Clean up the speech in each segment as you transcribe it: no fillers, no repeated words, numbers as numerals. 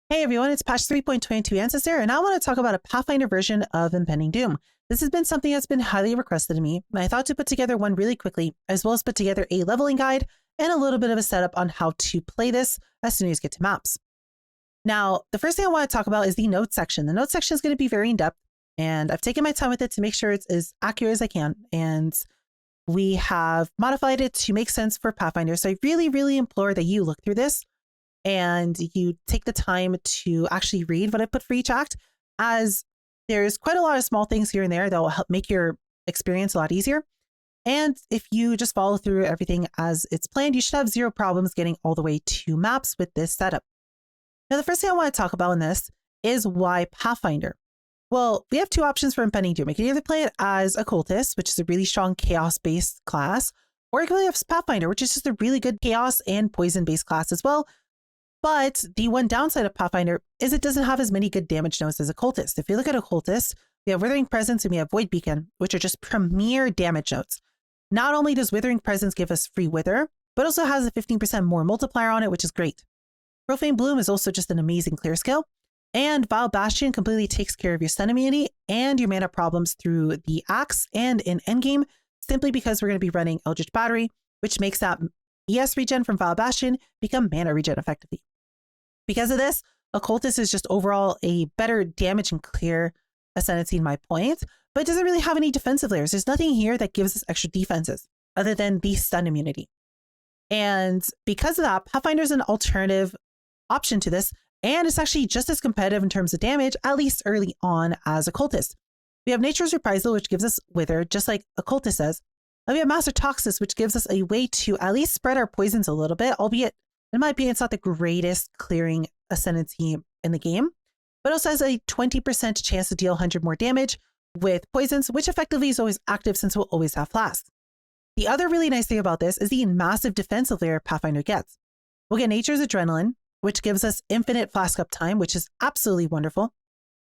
Hey everyone, it's patch 3.22 Ancestor, and I want to talk about a Pathfinder version of Impending Doom. This has been something that's been highly requested of me, and I thought to put together one really quickly, as well as put together a leveling guide and a little bit of a setup on how to play this as soon as you get to maps. Now, the first thing I want to talk about is the notes section. The notes section is going to be very in-depth, and I've taken my time with it to make sure it's as accurate as I can, and we have modified it to make sense for Pathfinder. So I really implore that you look through this and you take the time to actually read what I put for each act, as there's quite a lot of small things here and there that will help make your experience a lot easier. And if you just follow through everything as it's planned, you should have zero problems getting all the way to maps with this setup. Now, the first thing I want to talk about in this is why Pathfinder. Well, we have two options for Impending Doom. You can either play it as a cultist, which is a really strong chaos-based class, or you can play it as Pathfinder, which is just a really good chaos and poison-based class as well. But the one downside of Pathfinder is it doesn't have as many good damage nodes as a cultist. If you look at a cultist, we have Withering Presence and we have Void Beacon, which are just premier damage nodes. Not only does Withering Presence give us free wither, but also has a 15% more multiplier on it, which is great. Profane Bloom is also just an amazing clear skill. And Vile Bastion completely takes care of your stun immunity and your mana problems through the axe and in endgame, simply because we're going to be running Eldritch Battery, which makes that ES regen from Vile Bastion become mana regen effectively. Because of this, Occultist is just overall a better damage and clear Ascendancy in my point, but it doesn't really have any defensive layers. There's nothing here that gives us extra defenses other than the stun immunity. And because of that, Pathfinder is an alternative option to this, and it's actually just as competitive in terms of damage, at least early on, as Occultist. We have Nature's Reprisal, which gives us Wither, just like Occultist says. And we have Master Toxis, which gives us a way to at least spread our poisons a little bit, albeit in my opinion, it's not the greatest clearing Ascendancy in the game, but also has a 20% chance to deal 100 more damage with poisons, which effectively is always active since we'll always have Flasks. The other really nice thing about this is the massive defensive layer Pathfinder gets. We'll get Nature's Adrenaline, which gives us infinite Flask uptime, which is absolutely wonderful.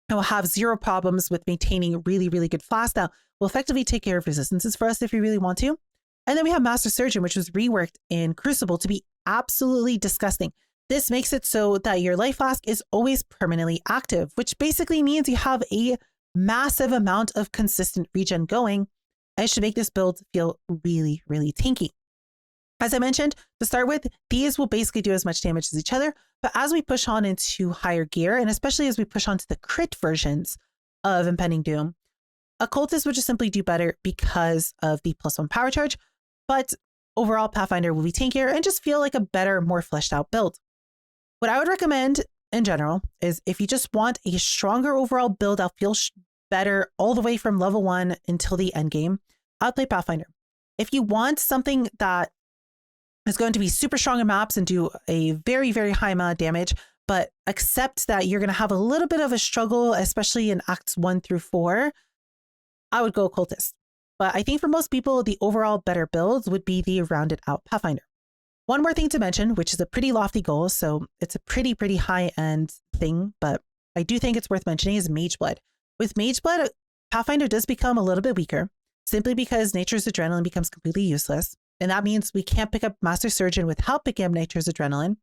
And we'll have zero problems with maintaining really good Flask that will effectively take care of resistances for us if we really want to. And then we have Master Surgeon, which was reworked in Crucible to be absolutely disgusting. This makes it so that your life flask is always permanently active, which basically means you have a massive amount of consistent regen going, and it should make this build feel really tanky. As I mentioned, to start with, these will basically do as much damage as each other, but as we push on into higher gear, and especially as we push on to the crit versions of Impending Doom, Occultist would just simply do better because of the +1 power charge, but overall Pathfinder will be tankier and just feel like a better, more fleshed out build. What I would recommend in general is if you just want a stronger overall build that feels better all the way from level 1 until the end game, I'd play Pathfinder. If you want something that is going to be super strong in maps and do a very high amount of damage, but accept that you're going to have a little bit of a struggle, especially in acts 1 through 4, I would go Occultist. But I think for most people, the overall better builds would be the rounded out Pathfinder. One more thing to mention, which is a pretty lofty goal, so it's a pretty high end thing, but I do think it's worth mentioning, is Mage Blood. With Mage Blood, Pathfinder does become a little bit weaker, simply because Nature's Adrenaline becomes completely useless. And that means we can't pick up Master Surgeon without picking up Nature's Adrenaline,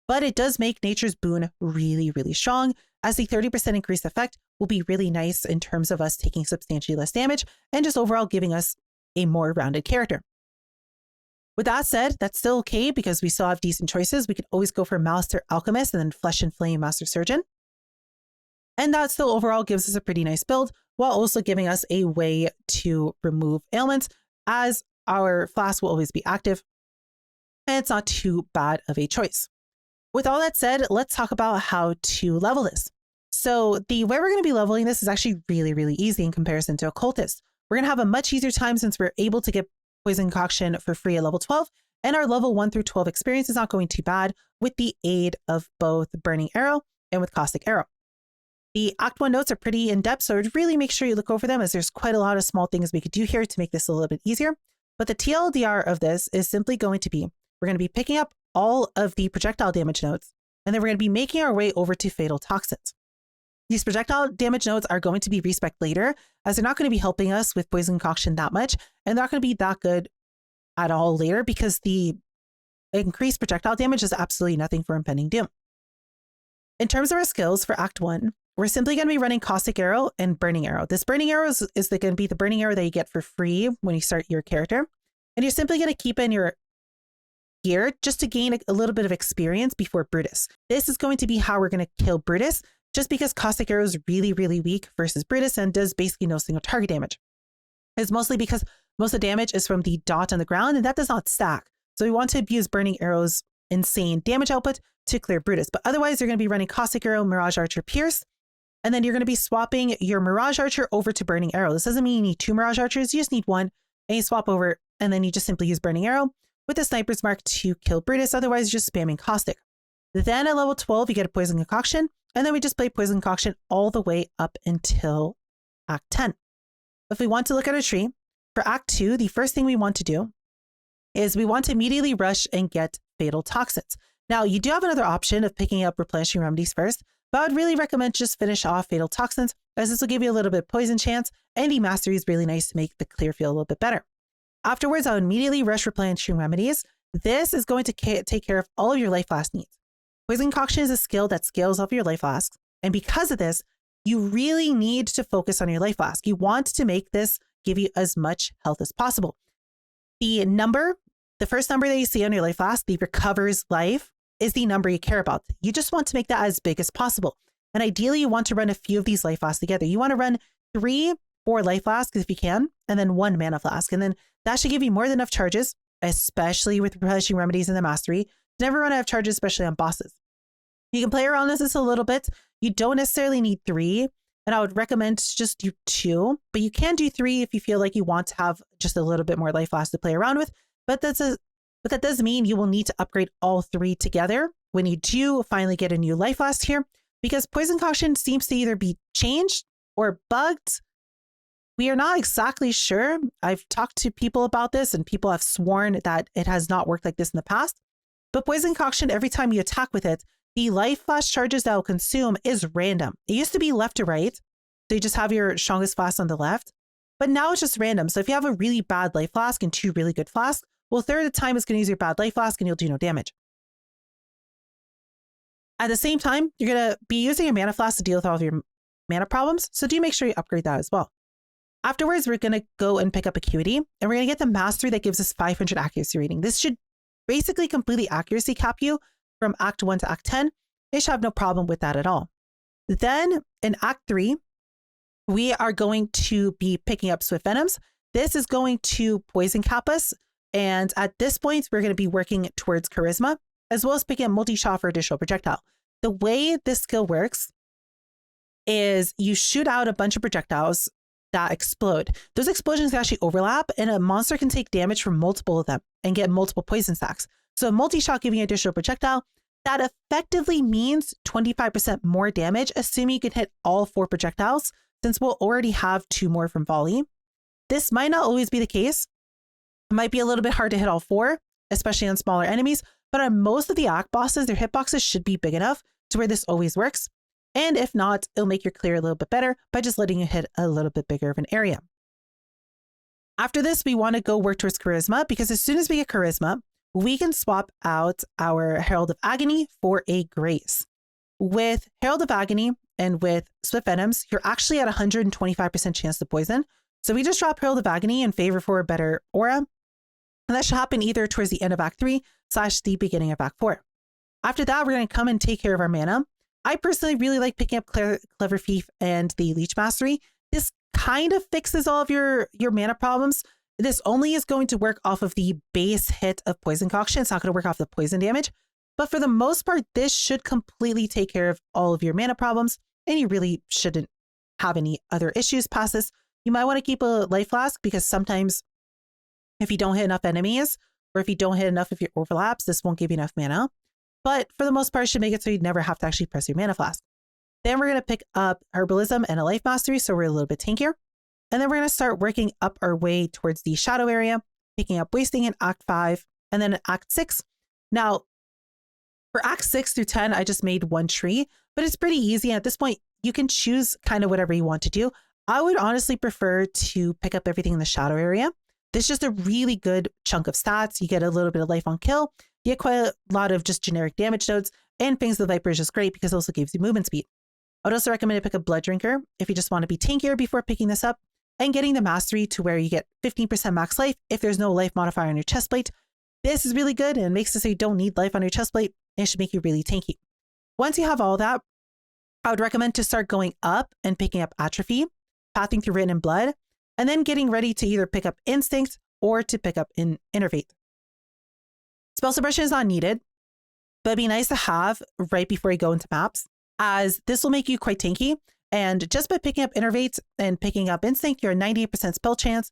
but it does make Nature's Boon really strong, as the 30% increased effect will be really nice in terms of us taking substantially less damage and just overall giving us a more rounded character. With that said, that's still okay because we still have decent choices. We could always go for Master Alchemist and then Flesh and Flame Master Surgeon. And that still overall gives us a pretty nice build while also giving us a way to remove ailments, as our Flask will always be active. And it's not too bad of a choice. With all that said, let's talk about how to level this. So the way we're going to be leveling this is actually really easy in comparison to Occultist. We're going to have a much easier time since we're able to get Poison Concoction for free at level 12, and our level 1 through 12 experience is not going too bad with the aid of both Burning Arrow and with Caustic Arrow. The Act 1 notes are pretty in-depth, so I'd really make sure you look over them, as there's quite a lot of small things we could do here to make this a little bit easier. But the TLDR of this is simply going to be, we're going to be picking up all of the projectile damage nodes, and then we're going to be making our way over to Fatal Toxins. These projectile damage nodes are going to be respec'd later, as they're not going to be helping us with Poison Concoction that much, and they're not going to be that good at all later because the increased projectile damage is absolutely nothing for Impending Doom. In terms of our skills for Act 1, we're simply going to be running Caustic Arrow and Burning Arrow. This Burning Arrow is going to be the Burning Arrow that you get for free when you start your character. And you're simply going to keep in your gear just to gain a little bit of experience before Brutus. This is going to be how we're going to kill Brutus, just because Caustic Arrow is really, really weak versus Brutus and does basically no single target damage. It's mostly because most of the damage is from the dot on the ground, and that does not stack. So we want to abuse Burning Arrow's insane damage output to clear Brutus. But otherwise, you're going to be running Caustic Arrow, Mirage Archer, Pierce, and then you're going to be swapping your Mirage Archer over to Burning Arrow. This doesn't mean you need 2 Mirage Archers. You just need 1, and you swap over, and then you just simply use Burning Arrow with the Sniper's Mark to kill Brutus. Otherwise, you're just spamming Caustic. Then at level 12, you get a Poison Concoction, and then we just play Poison Concoction all the way up until Act 10. If we want to look at a tree, for Act 2, the first thing we want to do is we want to immediately rush and get Fatal Toxins. Now, you do have another option of picking up Replenishing Remedies first, but I would really recommend just finish off Fatal Toxins, as this will give you a little bit of poison chance, and the Mastery is really nice to make the clear feel a little bit better. Afterwards, I would immediately rush Replenishing Remedies. This is going to take care of all of your Life Flask needs. Poison Concoction is a skill that scales off your Life Flasks, and because of this, you really need to focus on your Life Flask. You want to make this give you as much health as possible. The first number that you see on your Life Flask, the Recovers Life, is the number you care about. You just want to make that as big as possible. And ideally, you want to run a few of these Life Flasks together. You want to run 3, 4 Life Flasks if you can, and then 1 Mana Flask. And then that should give you more than enough charges, especially with Replenishing Remedies in the Mastery. Never run out of charges, especially on bosses. You can play around with this a little bit. You don't necessarily need 3, and I would recommend to just do 2, but you can do 3 if you feel like you want to have just a little bit more Life Flasks to play around with. But that does mean you will need to upgrade all 3 together when you do finally get a new Life Flask here, because Poison Concoction seems to either be changed or bugged. We are not exactly sure. I've talked to people about this, and people have sworn that it has not worked like this in the past. But Poison Concoction, every time you attack with it, the Life Flask charges that will consume is random. It used to be left to right. So you just have your strongest flask on the left, but now it's just random. So if you have a really bad Life Flask and 2 really good flasks, well, a third of the time it's going to use your bad Life Flask and you'll do no damage. At the same time, you're going to be using your Mana Flask to deal with all of your mana problems. So do make sure you upgrade that as well. Afterwards, we're going to go and pick up Acuity, and we're going to get the Mastery that gives us 500 accuracy rating. This should basically completely accuracy cap you from Act 1 to Act 10. They should have no problem with that at all. Then in Act 3, we are going to be picking up Swift Venoms. This is going to poison cap us. And at this point, we're going to be working towards Charisma, as well as picking up Multi-Shot for additional projectile. The way this skill works is you shoot out a bunch of projectiles that explode. Those explosions actually overlap, and a monster can take damage from multiple of them and get multiple poison stacks. So Multi-Shot giving additional projectile, that effectively means 25% more damage, assuming you can hit all 4 projectiles, since we'll already have 2 more from volley. This might not always be the case. It might be a little bit hard to hit all 4, especially on smaller enemies, but on most of the Act bosses, their hitboxes should be big enough to where this always works. And if not, it'll make your clear a little bit better by just letting you hit a little bit bigger of an area. After this, we want to go work towards Charisma, because as soon as we get Charisma, we can swap out our Herald of Agony for a Grace. With Herald of Agony and with Swift Venoms, you're actually at 125% chance to poison. So we just drop Herald of Agony in favor for a better aura. And that should happen either towards the end of Act 3 / the beginning of Act 4. After that, we're going to come and take care of our mana. I personally really like picking up Clever Thief and the Leech Mastery. This kind of fixes all of your mana problems. This only is going to work off of the base hit of Poison Concoction. It's not going to work off the poison damage. But for the most part, this should completely take care of all of your mana problems, and you really shouldn't have any other issues past this. You might want to keep a Life Flask, because sometimes if you don't hit enough enemies, or if you don't hit enough of your overlaps, this won't give you enough mana. But for the most part, it should make it so you never have to actually press your Mana Flask. Then we're going to pick up Herbalism and a Life Mastery, so we're a little bit tankier. And then we're going to start working up our way towards the Shadow area, picking up Wasting in Act 5, and then in Act 6. Now, for Act 6 through 10, I just made 1 tree, but it's pretty easy. At this point, you can choose kind of whatever you want to do. I would honestly prefer to pick up everything in the Shadow area. This is just a really good chunk of stats. You get a little bit of life on kill. You get quite a lot of just generic damage nodes, and Fangs of the Viper is just great because it also gives you movement speed. I would also recommend to pick a Blood Drinker if you just want to be tankier before picking this up, and getting the Mastery to where you get 15% max life if there's no life modifier on your chest plate. This is really good and makes it so you don't need life on your chest plate. It should make you really tanky. Once you have all that, I would recommend to start going up and picking up Atrophy, pathing through Written in Blood, and then getting ready to either pick up Instinct or to pick up Innervate. Spell Suppression is not needed, but it'd be nice to have right before you go into maps, as this will make you quite tanky. And just by picking up Innervate and picking up Instinct, you're a 98% spell chance.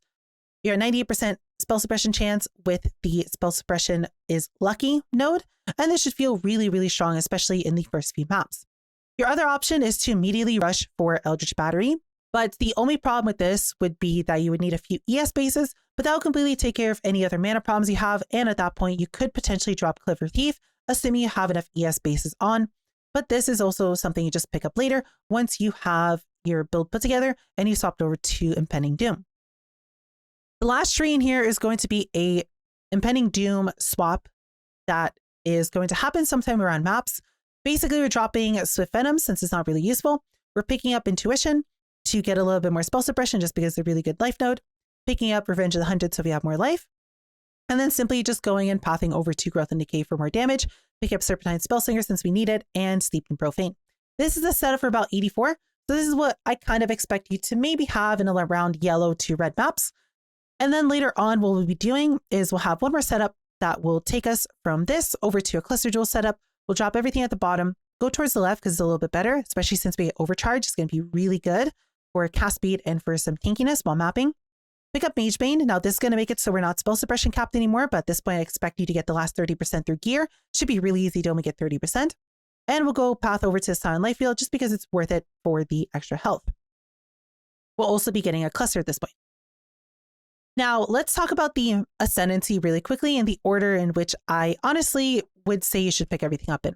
You're a 98% spell suppression chance with the spell suppression is lucky node. And this should feel really, really strong, especially in the first few maps. Your other option is to immediately rush for Eldritch Battery. But the only problem with this would be that you would need a few ES bases, but that will completely take care of any other mana problems you have. And at that point, you could potentially drop Clever Thief, assuming you have enough ES bases on. But this is also something you just pick up later once you have your build put together and you swapped over to Impending Doom. The last tree in here is going to be a Impending Doom swap that is going to happen sometime around maps. Basically, we're dropping Swift Venom since it's not really useful. We're picking up Intuition to get a little bit more spell suppression just because they're really good life node. Picking up Revenge of the Hunted so we have more life. And then simply just going and pathing over to Growth and Decay for more damage. Pick up Serpentine Spellslinger since we need it, and Steeped in Profane. This is a setup for about 84. So this is what I kind of expect you to maybe have in around yellow to red maps. And then later on, what we'll be doing is we'll have one more setup that will take us from this over to a Cluster Jewel setup. We'll drop everything at the bottom, go towards the left because it's a little bit better, especially since we get Overcharge. It's going to be really good for cast speed and for some tankiness while mapping. Pick up Magebane. Now this is going to make it so we're not spell suppression capped anymore, but at this point I expect you to get the last 30% through gear. Should be really easy to only get 30%. And we'll go path over to Silent Life Field just because it's worth it for the extra health. We'll also be getting a cluster at this point. Now let's talk about the Ascendancy really quickly in the order in which I honestly would say you should pick everything up in.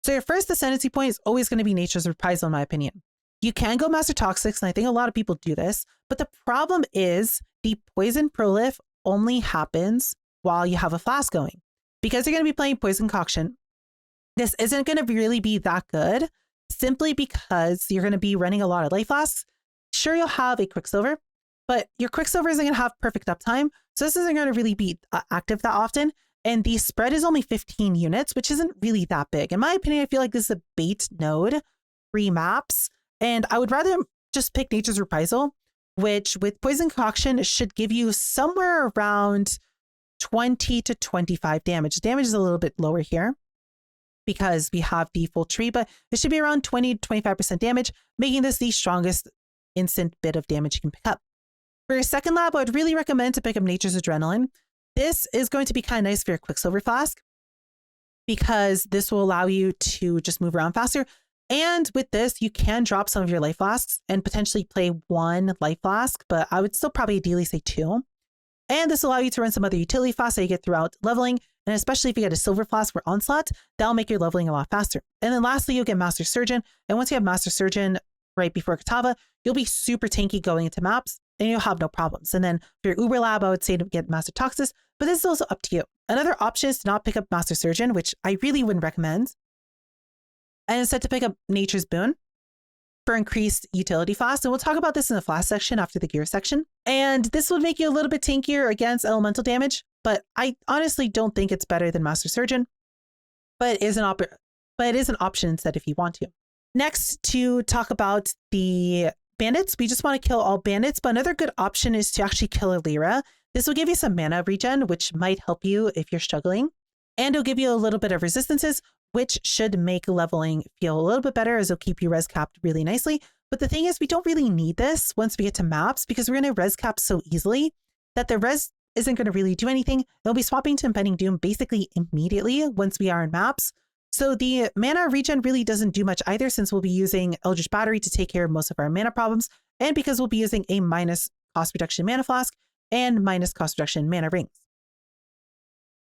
So your first Ascendancy point is always going to be Nature's Reprisal in my opinion. You can go Master Toxics, and I think a lot of people do this, but the problem is the Poison Prolif only happens while you have a Flask going. Because you're going to be playing Poison Concoction, this isn't going to really be that good, simply because you're going to be running a lot of Life Flasks. Sure, you'll have a Quicksilver, but your Quicksilver isn't going to have perfect uptime, so this isn't going to really be active that often, and the spread is only 15 units, which isn't really that big. In my opinion, I feel like this is a bait node, free maps, and I would rather just pick Nature's Reprisal, which with Poison Concoction should give you somewhere around 20 to 25 damage. Damage is a little bit lower here because we have the full tree, but it should be around 20 to 25% damage, making this the strongest instant bit of damage you can pick up. For your second lab, I would really recommend to pick up Nature's Adrenaline. This is going to be kind of nice for your Quicksilver Flask because this will allow you to just move around faster. And with this, you can drop some of your Life Flasks and potentially play one Life Flask, but I would still probably ideally say 2. And this will allow you to run some other utility flasks that you get throughout leveling. And especially if you get a Silver Flask for Onslaught, that'll make your leveling a lot faster. And then lastly, you'll get Master Surgeon. And once you have Master Surgeon right before Katava, you'll be super tanky going into maps and you'll have no problems. And then for your Uber Lab, I would say to get Master Toxis, but this is also up to you. Another option is to not pick up Master Surgeon, which I really wouldn't recommend, and instead to pick up Nature's Boon for increased utility flask. And we'll talk about this in the flask section after the gear section. And this would make you a little bit tankier against elemental damage, but I honestly don't think it's better than Master Surgeon, but it is an option instead if you want to. Next, to talk about the bandits, we just want to kill all bandits, but another good option is to actually kill a Lyra. This will give you some mana regen, which might help you if you're struggling. And it'll give you a little bit of resistances, which should make leveling feel a little bit better as it'll keep you res capped really nicely. But the thing is, we don't really need this once we get to maps because we're going to res cap so easily that the res isn't going to really do anything. They'll be swapping to Impending Doom basically immediately once we are in maps. So the mana regen really doesn't do much either since we'll be using Eldritch Battery to take care of most of our mana problems and because we'll be using a minus cost reduction mana flask and minus cost reduction mana rings.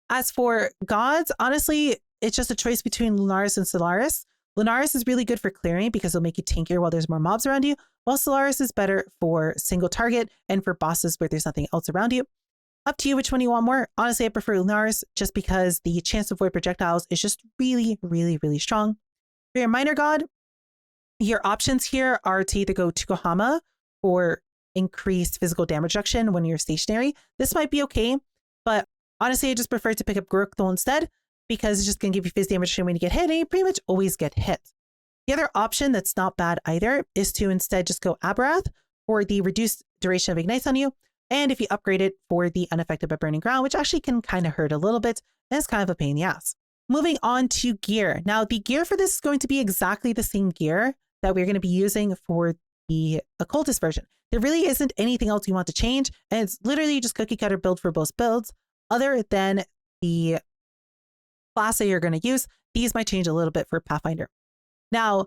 As for gods, honestly, it's just a choice between Lunaris and Solaris. Lunaris is really good for clearing because it'll make you tankier while there's more mobs around you, while Solaris is better for single target and for bosses where there's nothing else around you. Up to you which one you want more. Honestly, I prefer Lunars just because the chance to avoid projectiles is just really, really, really strong. For your minor god, your options here are to either go Tukohama for increased physical damage reduction when you're stationary. This might be okay, but honestly, I just prefer to pick up Gurukthul instead because it's just going to give you phys damage when you get hit, and you pretty much always get hit. The other option that's not bad either is to instead just go Abarath for the reduced duration of ignites on you, and if you upgrade it for the unaffected by burning ground, which actually can kind of hurt a little bit, and it's kind of a pain in the ass. Moving on to gear. Now, the gear for this is going to be exactly the same gear that we're going to be using for the occultist version. There really isn't anything else you want to change, and it's literally just cookie cutter build for both builds, other than the class that you're going to use. These might change a little bit for Pathfinder. Now,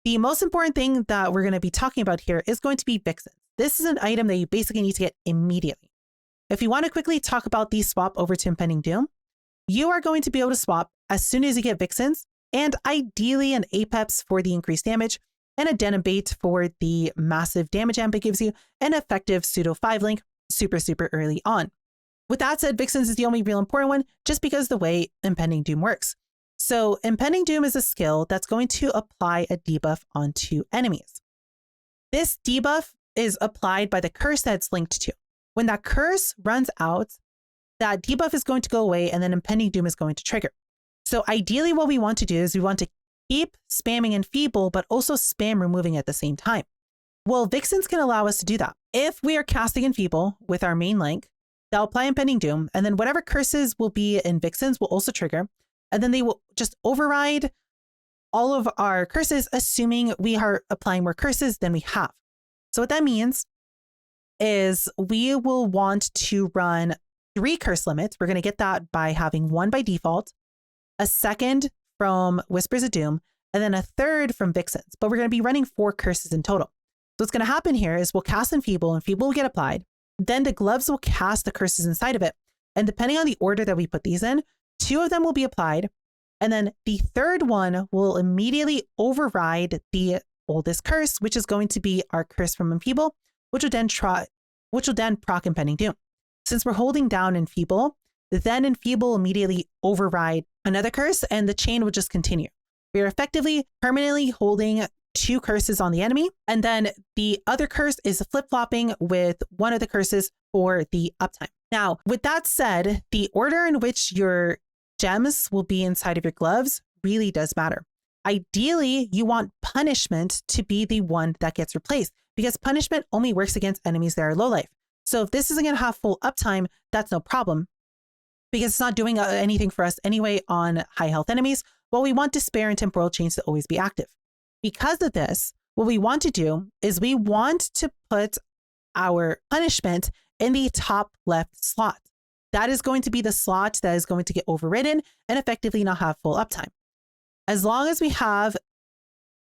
the most important thing that we're going to be talking about here is going to be Vixen. This is an item that you basically need to get immediately. If you want to quickly talk about the swap over to Impending Doom, you are going to be able to swap as soon as you get Vixens, and ideally an Apex for the increased damage, and a Denim Bait for the massive damage amp it gives you, and effective pseudo 5 link super early on. With that said, Vixens is the only real important one just because of the way Impending Doom works. So Impending Doom is a skill that's going to apply a debuff onto enemies. This debuff is applied by the curse that it's linked to. When that curse runs out, that debuff is going to go away and then Impending Doom is going to trigger. So ideally what we want to do is we want to keep spamming Enfeeble, but also spam removing at the same time. Well, Vixens can allow us to do that. If we are casting Enfeeble with our main link, they'll apply Impending Doom, and then whatever curses will be in Vixens will also trigger, and then they will just override all of our curses, assuming we are applying more curses than we have. So what that means is we will want to run 3 curse limits. We're going to get that by having 1 by default, a second from Whispers of Doom, and then a third from Vixens. But we're going to be running 4 curses in total. So what's going to happen here is we'll cast Enfeeble, Enfeeble will get applied. Then the gloves will cast the curses inside of it. And depending on the order that we put these in, 2 of them will be applied. And then the third one will immediately override the oldest curse, which is going to be our curse from Enfeeble, which will then proc Impending Doom. Since we're holding down Enfeeble, then Enfeeble immediately override another curse, and the chain will just continue. We are effectively permanently holding 2 curses on the enemy, and then the other curse is flip-flopping with one of the curses for the uptime. Now, with that said, the order in which your gems will be inside of your gloves really does matter. Ideally, you want punishment to be the one that gets replaced, because punishment only works against enemies that are low life. So if this isn't going to have full uptime, that's no problem, because it's not doing anything for us anyway on high health enemies. Well, we want Despair and Temporal Chains to always be active. Because of this, what we want to do is we want to put our punishment in the top left slot. That is going to be the slot that is going to get overridden and effectively not have full uptime. As long as we have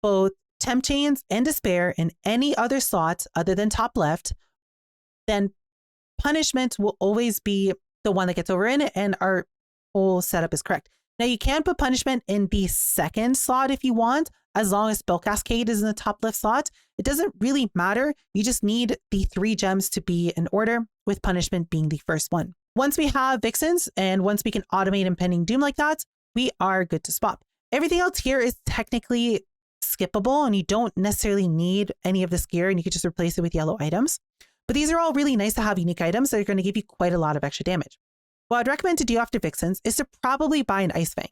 both Temp Chains and Despair in any other slot other than top left, then punishment will always be the one that gets overridden and our whole setup is correct. Now, you can put punishment in the second slot if you want, as long as Spell Cascade is in the top left slot. It doesn't really matter. You just need the 3 gems to be in order, with punishment being the first one. Once we have Vixens and once we can automate Impending Doom like that, we are good to swap. Everything else here is technically skippable, and you don't necessarily need any of this gear, and you could just replace it with yellow items. But these are all really nice to have unique items that are going to give you quite a lot of extra damage. What I'd recommend to do after Vixens is to probably buy an Ice Fang.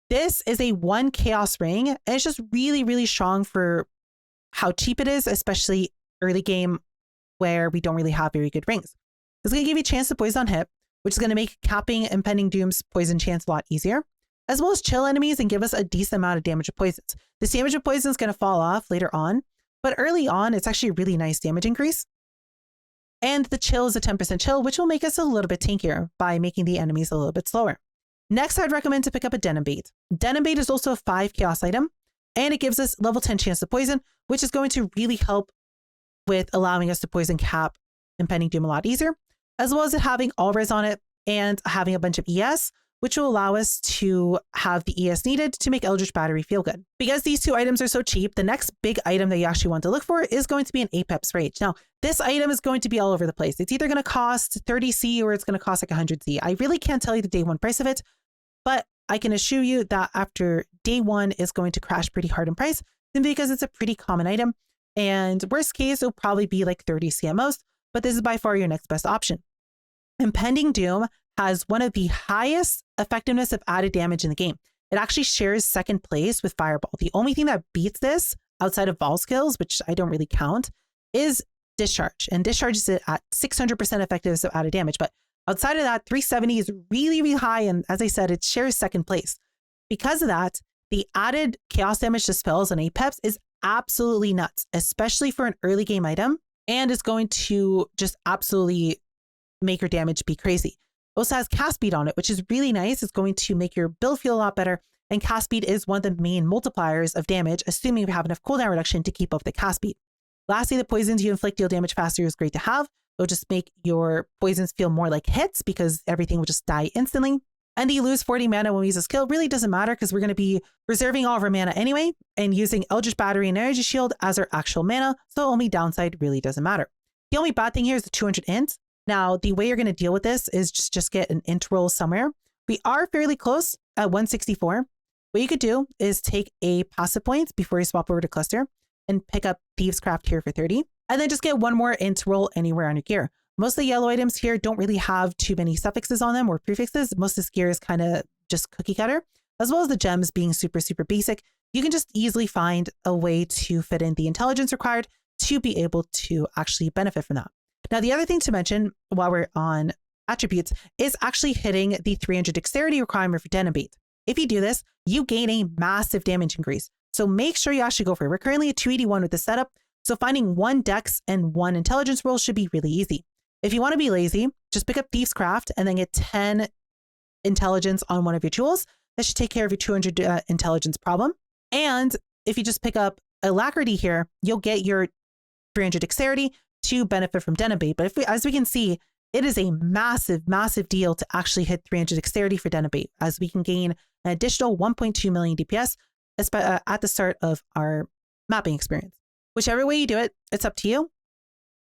This is a 1 Chaos Ring, and it's just really, really strong for how cheap it is, especially early game where we don't really have very good rings. It's going to give you a chance to poison on hit, which is going to make capping Impending Doom's poison chance a lot easier, as well as chill enemies and give us a decent amount of damage of poisons. This damage of poison is going to fall off later on, but early on, it's actually a really nice damage increase. And the chill is a 10% chill, which will make us a little bit tankier by making the enemies a little bit slower. Next, I'd recommend to pick up a Denim Bait. Denim Bait is also a 5 chaos item, and it gives us level 10 chance to poison, which is going to really help with allowing us to poison cap Impending Doom a lot easier, as well as it having all res on it and having a bunch of ES, which will allow us to have the ES needed to make Eldritch Battery feel good. Because these two items are so cheap, the next big item that you actually want to look for is going to be an Apex Rage. Now, this item is going to be all over the place. It's either going to cost 30C or it's going to cost like 100C. I really can't tell you the day one price of it, but I can assure you that after day one, it's going to crash pretty hard in price simply because it's a pretty common item. And worst case, it'll probably be like 30C at most, but this is by far your next best option. Impending Doom has one of the highest effectiveness of added damage in the game. It actually shares second place with Fireball. The only thing that beats this outside of Vol skills, which I don't really count, is Discharge. And Discharge is at 600% effectiveness of added damage. But outside of that, 370 is really, really high. And as I said, it shares second place. Because of that, the added chaos damage to spells on Apex is absolutely nuts, especially for an early game item. And it's going to just absolutely make your damage be crazy. It also has cast speed on it, which is really nice. It's going to make your build feel a lot better. And cast speed is one of the main multipliers of damage, assuming you have enough cooldown reduction to keep up the cast speed. Lastly, the poisons you inflict deal damage faster is great to have. It'll just make your poisons feel more like hits because everything will just die instantly. And the lose 40 mana when we use a skill really doesn't matter because we're going to be reserving all of our mana anyway and using Eldritch Battery and Energy Shield as our actual mana. So only downside really doesn't matter. The only bad thing here is the 200 int. Now, the way you're going to deal with this is just get an int roll somewhere. We are fairly close at 164. What you could do is take a passive point before you swap over to cluster and pick up Thieves Craft here for 30, and then just get one more int roll anywhere on your gear. Most of the yellow items here don't really have too many suffixes on them or prefixes. Most of this gear is kind of just cookie cutter, as well as the gems being super, super basic. You can just easily find a way to fit in the intelligence required to be able to actually benefit from that. Now, the other thing to mention while we're on attributes is actually hitting the 300 dexterity requirement for Denabate. If you do this, you gain a massive damage increase. So make sure you actually go for it. We're currently at 281 with the setup. So finding one dex and one intelligence roll should be really easy. If you want to be lazy, just pick up Thieves Craft and then get 10 intelligence on one of your tools. That should take care of your 200 intelligence problem. And if you just pick up Alacrity here, you'll get your 300 dexterity to benefit from Denabate. But as we can see, it is a massive, massive deal to actually hit 300 dexterity for Denabate, as we can gain an additional 1.2 million DPS at the start of our mapping experience. Whichever way you do it, it's up to you.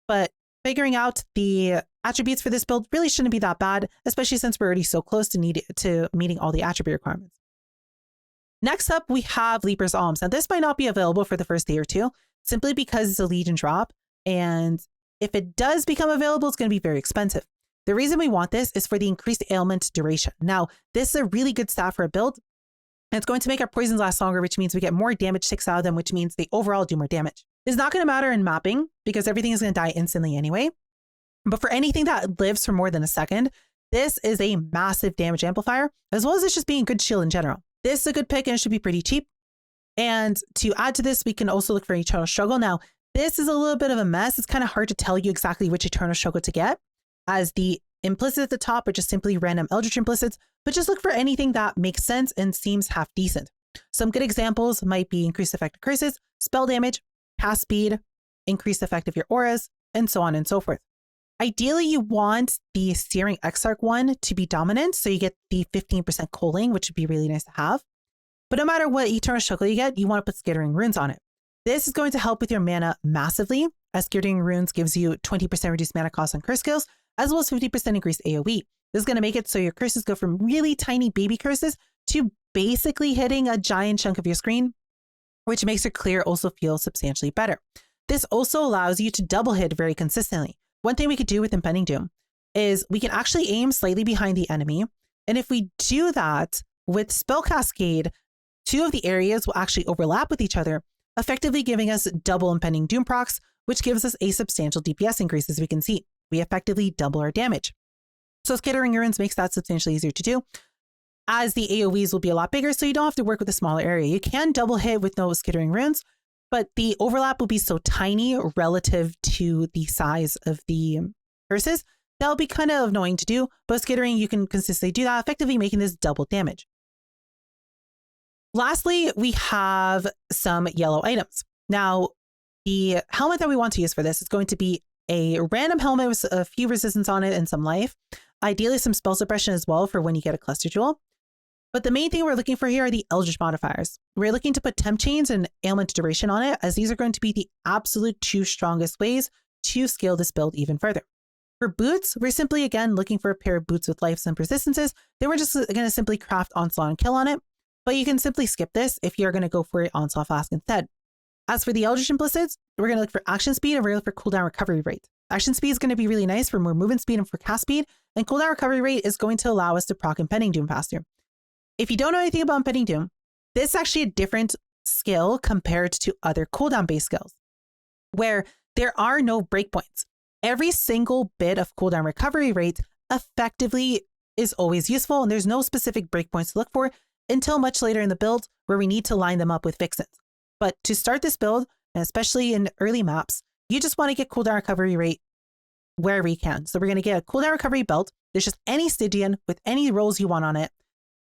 But figuring out the attributes for this build really shouldn't be that bad, especially since we're already so close to meeting all the attribute requirements. Next up, we have Leaper's Alms. Now, this might not be available for the first day or two, simply because it's a Legion drop. And if it does become available, it's going to be very expensive. The reason we want this is for the increased ailment duration. Now, this is a really good stat for a build. And it's going to make our poisons last longer, which means we get more damage ticks out of them, which means they overall do more damage. It's not going to matter in mapping because everything is going to die instantly anyway. But for anything that lives for more than a second, this is a massive damage amplifier, as well as it's just being a good shield in general. This is a good pick and it should be pretty cheap. And to add to this, we can also look for Eternal Struggle. Now, this is a little bit of a mess. It's kind of hard to tell you exactly which Eternal Struggle to get, as the implicit at the top are just simply random Eldritch implicits, but just look for anything that makes sense and seems half decent. Some good examples might be increased effect of curses, spell damage, cast speed, increased effect of your auras, and so on and so forth. Ideally, you want the Searing Exarch one to be dominant, so you get the 15% culling, which would be really nice to have. But no matter what Eternal Struggle you get, you want to put Skittering Runes on it. This is going to help with your mana massively, as Skittering Runes gives you 20% reduced mana cost on curse skills, as well as 50% increased AoE. This is going to make it so your curses go from really tiny baby curses to basically hitting a giant chunk of your screen, which makes your clear also feel substantially better. This also allows you to double hit very consistently. One thing we could do with Impending Doom is we can actually aim slightly behind the enemy. And if we do that with Spell Cascade, two of the areas will actually overlap with each other, effectively giving us double Impending Doom procs, which gives us a substantial DPS increase. As we can see, we effectively double our damage. So Skittering Runes makes that substantially easier to do, as the AoEs will be a lot bigger, so you don't have to work with a smaller area. You can double hit with no Skittering Runes, but the overlap will be so tiny relative to the size of the curses, that'll be kind of annoying to do, but Skittering, you can consistently do that, effectively making this double damage. Lastly, we have some yellow items. Now, the helmet that we want to use for this is going to be a random helmet with a few resistance on it and some life. Ideally, some spell suppression as well for when you get a cluster jewel. But the main thing we're looking for here are the Eldritch modifiers. We're looking to put temp chains and ailment duration on it, as these are going to be the absolute two strongest ways to scale this build even further. For boots, we're simply, again, looking for a pair of boots with life and persistences. Then we're just going to simply craft Onslaught and Kill on it. But you can simply skip this if you're going to go for an Onslaught Flask instead. As for the Eldritch Implicits, we're going to look for action speed and we're going to look for cooldown recovery rate. Action speed is going to be really nice for more movement speed and for cast speed. And cooldown recovery rate is going to allow us to proc Impending Doom faster. If you don't know anything about Impending Doom, this is actually a different skill compared to other cooldown-based skills, where there are no breakpoints. Every single bit of cooldown recovery rate effectively is always useful, and there's no specific breakpoints to look for until much later in the build where we need to line them up with Vixens. But to start this build, and especially in early maps, you just want to get cooldown recovery rate wherever you can. So we're going to get a cooldown recovery belt. There's just any Stygian with any rolls you want on it.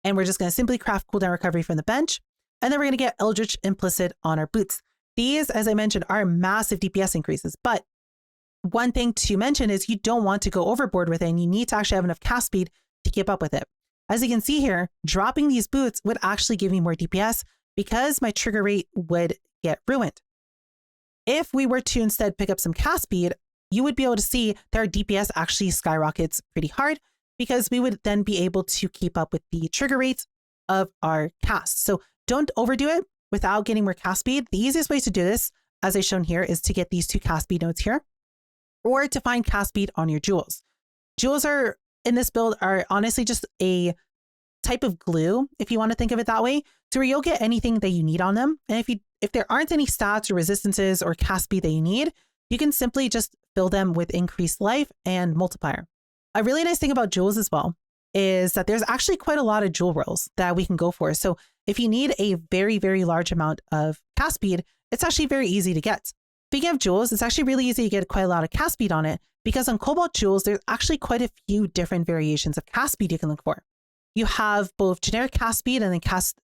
And we're just going to simply craft cooldown recovery from the bench. And then we're going to get Eldritch Implicit on our boots. These, as I mentioned, are massive DPS increases. But one thing to mention is you don't want to go overboard with it, and you need to actually have enough cast speed to keep up with it. As you can see here, dropping these boots would actually give me more DPS because my trigger rate would get ruined. If we were to instead pick up some cast speed, you would be able to see that our DPS actually skyrockets pretty hard because we would then be able to keep up with the trigger rates of our cast. So don't overdo it without getting more cast speed. The easiest way to do this, as I've shown here, is to get these two cast speed nodes here, or to find cast speed on your jewels. Jewels are in this build are honestly just a type of glue, if you want to think of it that way, so where you'll get anything that you need on them. And if there aren't any stats or resistances or cast speed that you need, you can simply just fill them with increased life and multiplier. A really nice thing about jewels as well is that there's actually quite a lot of jewel rolls that we can go for. So if you need a very, very large amount of cast speed, it's actually very easy to get. Speaking of jewels, it's actually really easy to get quite a lot of cast speed on it because on Cobalt jewels, there's actually quite a few different variations of cast speed you can look for. You have both generic cast speed and then cast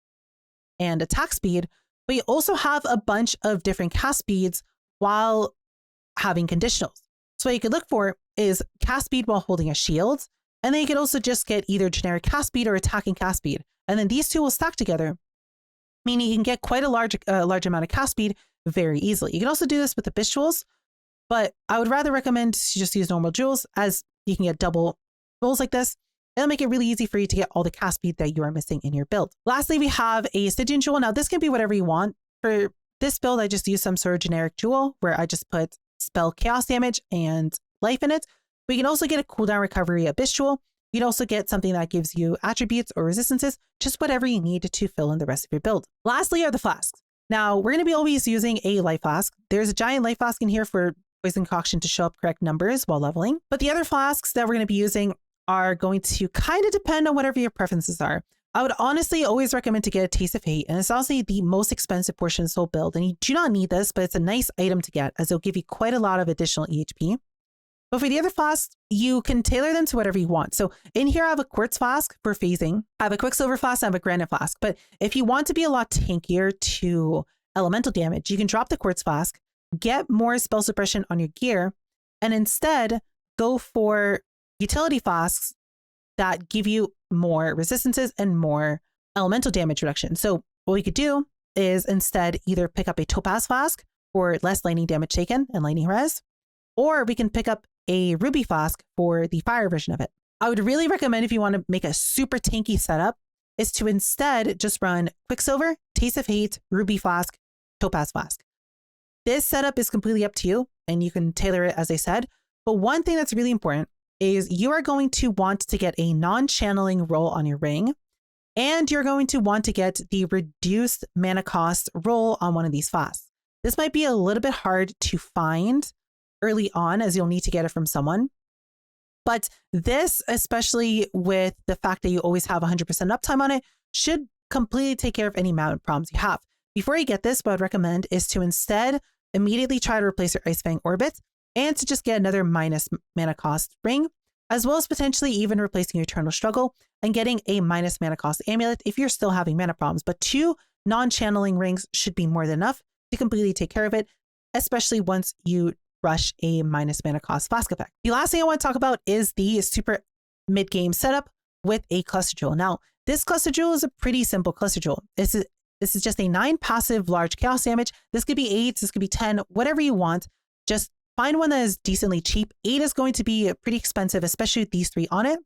and attack speed, but you also have a bunch of different cast speeds while having conditionals. So what you could look for is cast speed while holding a shield, and then you could also just get either generic cast speed or attacking cast speed. And then these two will stack together, meaning you can get quite a large amount of cast speed very easily. You can also do this with the Abyss jewels, but I would rather recommend to just use normal jewels, as you can get double rolls like this. It'll make it really easy for you to get all the cast speed that you are missing in your build. Lastly, we have a Stygian jewel. Now this can be whatever you want. For this build, I just use some sort of generic jewel where I just put spell chaos damage and life in it. We can also get a cooldown recovery Abyss jewel. You can also get something that gives you attributes or resistances, just whatever you need to fill in the rest of your build. Lastly are the flasks. Now we're going to be always using a life flask. There's a giant life flask in here for poison concoction to show up correct numbers while leveling. But the other flasks that we're going to be using are going to kind of depend on whatever your preferences are. I would honestly always recommend to get a Taste of Hate, and it's honestly the most expensive portion of this whole build, and you do not need this, but it's a nice item to get as it'll give you quite a lot of additional EHP. But for the other flasks, you can tailor them to whatever you want. So in here, I have a Quartz flask for phasing. I have a Quicksilver flask, I have a Granite flask. But if you want to be a lot tankier to elemental damage, you can drop the Quartz flask, get more spell suppression on your gear, and instead go for utility flasks that give you more resistances and more elemental damage reduction. So what we could do is instead either pick up a Topaz flask for less lightning damage taken and lightning res, or we can pick up a Ruby flask for the fire version of it. I would really recommend, if you want to make a super tanky setup, is to instead just run Quicksilver, Taste of Hate, Ruby flask, Topaz flask. This setup is completely up to you and you can tailor it as I said. But one thing that's really important is you are going to want to get a non-channeling roll on your ring, and you're going to want to get the reduced mana cost roll on one of these flasks. This might be a little bit hard to find early on, as you'll need to get it from someone. But this, especially with the fact that you always have 100% uptime on it, should completely take care of any mount problems you have. Before you get this, what I'd recommend is to instead immediately try to replace your Ice Fang Orbit and to just get another minus mana cost ring, as well as potentially even replacing your Eternal Struggle and getting a minus mana cost amulet if you're still having mana problems. But 2 non-channeling rings should be more than enough to completely take care of it, especially once you rush a minus mana cost flask effect. The last thing I want to talk about is the super mid-game setup with a cluster jewel. Now, this cluster jewel is a pretty simple cluster jewel. This is just a 9 passive large chaos damage. This could be 8, this could be 10, whatever you want. Just find one that is decently cheap. 8 is going to be pretty expensive, especially with these 3 on it.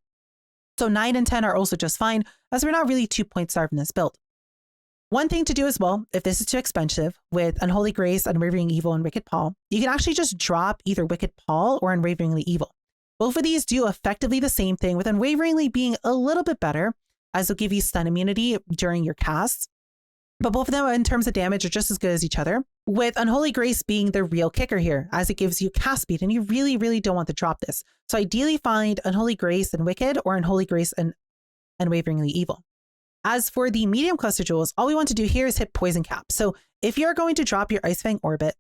So 9 and 10 are also just fine, as we're not really 2-point starved in this build. One thing to do as well, if this is too expensive, with Unholy Grace, Unwavering Evil, and Wicked Pall, you can actually just drop either Wicked Pall or Unwaveringly Evil. Both of these do effectively the same thing, with Unwaveringly being a little bit better, as it'll give you stun immunity during your casts. But both of them, in terms of damage, are just as good as each other, with Unholy Grace being the real kicker here, as it gives you cast speed, and you really, really don't want to drop this. So ideally find Unholy Grace and Wicked, or Unholy Grace and Unwaveringly Evil. As for the medium cluster jewels, all we want to do here is hit poison cap. So if you're going to drop your Ice Fang Orbit,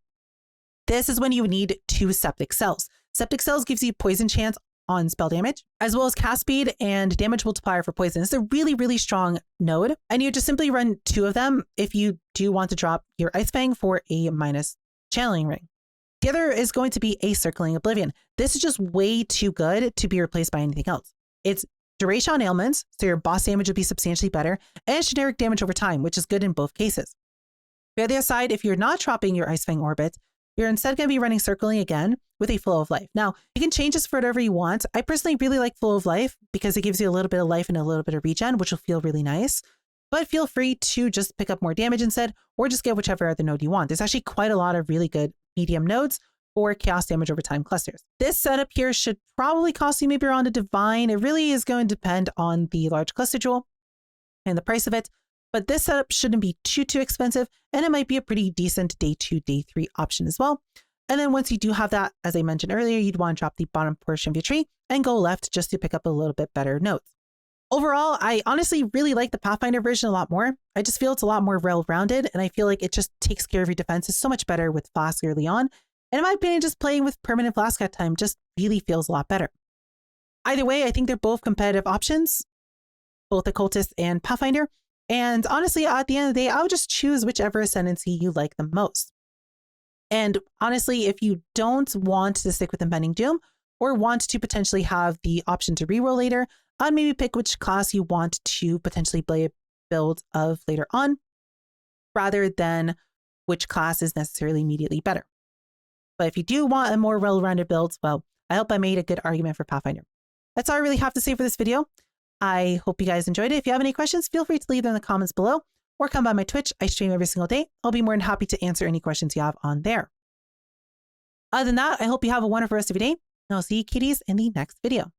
this is when you need 2 Septic Cells. Septic Cells gives you poison chance on spell damage, as well as cast speed and damage multiplier for poison. It's a really, really strong node, and you just simply run 2 of them if you do want to drop your Ice Fang for a minus channeling ring. The other is going to be a Circling Oblivion. This is just way too good to be replaced by anything else. It's duration on ailments, so your boss damage will be substantially better, and generic damage over time, which is good in both cases. The other side, if you're not dropping your Ice Fang Orbit, you're instead going to be running Circling again with a Flow of Life. Now, you can change this for whatever you want. I personally really like Flow of Life because it gives you a little bit of life and a little bit of regen, which will feel really nice. But feel free to just pick up more damage instead, or just get whichever other node you want. There's actually quite a lot of really good medium nodes for chaos damage over time clusters. This setup here should probably cost you maybe around a Divine. It really is going to depend on the large cluster jewel and the price of it. But this setup shouldn't be too expensive, and it might be a pretty decent day 2, day 3 option as well. And then once you do have that, as I mentioned earlier, you'd want to drop the bottom portion of your tree and go left just to pick up a little bit better nodes. Overall, I honestly really like the Pathfinder version a lot more. I just feel it's a lot more well-rounded, and I feel like it just takes care of your defenses so much better with Flask early on. And in my opinion, just playing with permanent Flask at time just really feels a lot better. Either way, I think they're both competitive options, both Occultist and Pathfinder. And honestly, at the end of the day, I would just choose whichever Ascendancy you like the most. And honestly, if you don't want to stick with Impending Doom or want to potentially have the option to reroll later, I'd maybe pick which class you want to potentially play a build of later on, rather than which class is necessarily immediately better. But if you do want a more well-rounded build, well, I hope I made a good argument for Pathfinder. That's all I really have to say for this video. I hope you guys enjoyed it. If you have any questions, feel free to leave them in the comments below or come by my Twitch. I stream every single day. I'll be more than happy to answer any questions you have on there. Other than that, I hope you have a wonderful rest of your day, and I'll see you kitties in the next video.